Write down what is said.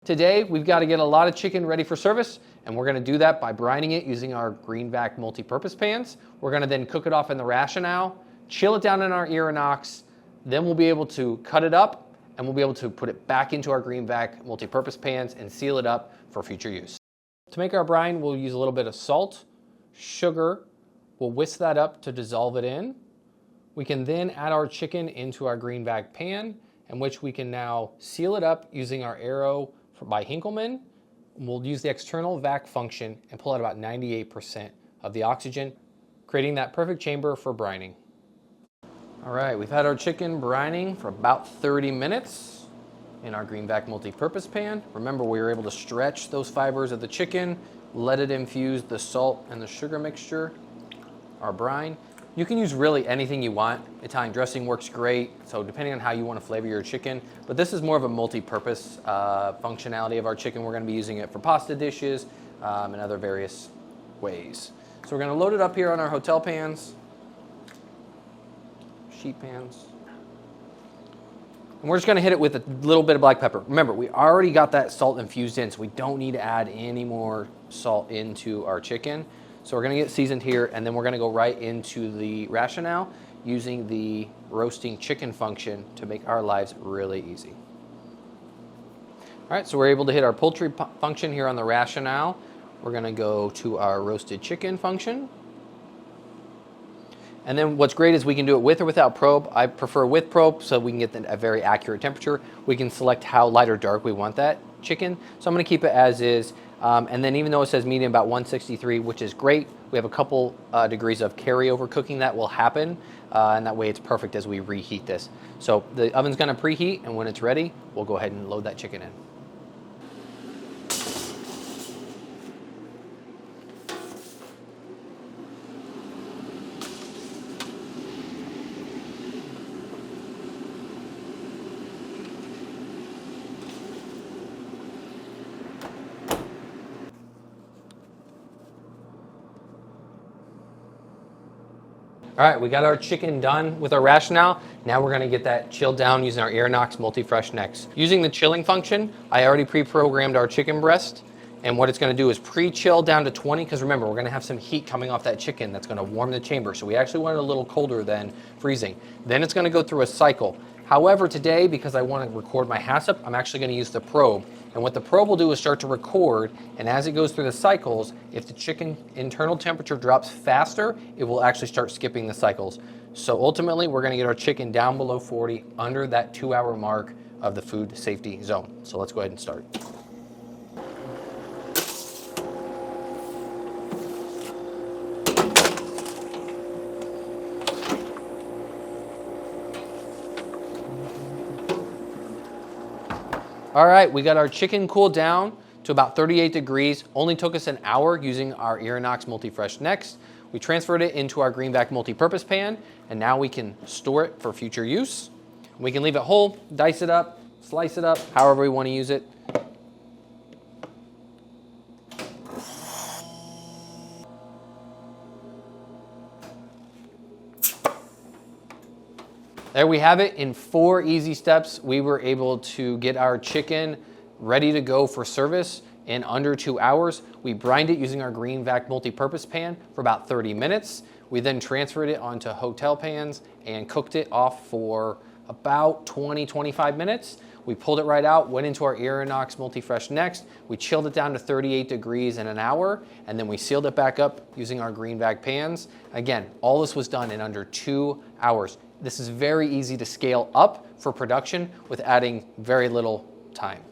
Today, we've got to get a lot of chicken ready for service, and we're going to do that by brining it using our green vac multi-purpose pans. We're going to then cook it off in the rationale, chill it down in our Inox, then we'll be able to cut it up, and we'll be able to put it back into our green vac multi-purpose pans and seal it up for future use. To make our brine, we'll use a little bit of salt, sugar. We'll whisk that up to dissolve it in. We can then add our chicken into our green vac pan, in which we can now seal it up using our Arrow by Hinkleman. We'll use the external vac function and pull out about 98% of the oxygen, creating that perfect chamber for brining. All right, we've had our chicken brining for about 30 minutes in our green vac multi-purpose pan. Remember, we were able to stretch those fibers of the chicken, let it infuse the salt and the sugar mixture, our brine. You can use really anything you want. Italian dressing works great, so depending on how you want to flavor your chicken. But this is more of a multi-purpose functionality of our chicken. We're going to be using it for pasta dishes and other various ways. So we're going to load it up here on our hotel pans, sheet pans. And we're just going to hit it with a little bit of black pepper. Remember, we already got that salt infused in, so we don't need to add any more salt into our chicken. So we're going to get seasoned here, and then we're going to go right into the rationale using the roasting chicken function to make our lives really easy. All right, so we're able to hit our poultry function here on the rationale. We're going to go to our roasted chicken function. And then what's great is we can do it with or without probe. I prefer with probe so we can get a very accurate temperature. We can select how light or dark we want that chicken. So I'm going to keep it as is. And then even though it says medium, about 163, which is great, we have a couple degrees of carryover cooking that will happen, and that way it's perfect as we reheat this. So the oven's going to preheat, and when it's ready, we'll go ahead and load that chicken in. All right, we got our chicken done with our rationale. Now we're gonna get that chilled down using our Inox Multi-Fresh Next. Using the chilling function, I already pre-programmed our chicken breast, and what it's gonna do is pre-chill down to 20, because remember, we're gonna have some heat coming off that chicken that's gonna warm the chamber, so we actually want it a little colder than freezing. Then it's gonna go through a cycle. However, today, because I wanna record my HACCP, I'm actually gonna use the probe. And what the probe will do is start to record, and as it goes through the cycles, if the chicken internal temperature drops faster, it will actually start skipping the cycles. So ultimately, we're gonna get our chicken down below 40, under that 2-hour mark of the food safety zone. So let's go ahead and start. All right, we got our chicken cooled down to about 38 degrees. Only took us an hour using our Inox Multi-Fresh Next. We transferred it into our green vac multi-purpose pan, and now we can store it for future use. We can leave it whole, dice it up, slice it up, however we want to use it. There we have it. In 4 easy steps, we were able to get our chicken ready to go for service in under 2 hours. We brined it using our green vac multi-purpose pan for about 30 minutes. We then transferred it onto hotel pans and cooked it off for about 20-25 minutes. We pulled it right out, went into our Inox Multi-Fresh Next. We chilled it down to 38 degrees in an hour, and then we sealed it back up using our green vac pans. Again, all this was done in under 2 hours. This is very easy to scale up for production with adding very little time.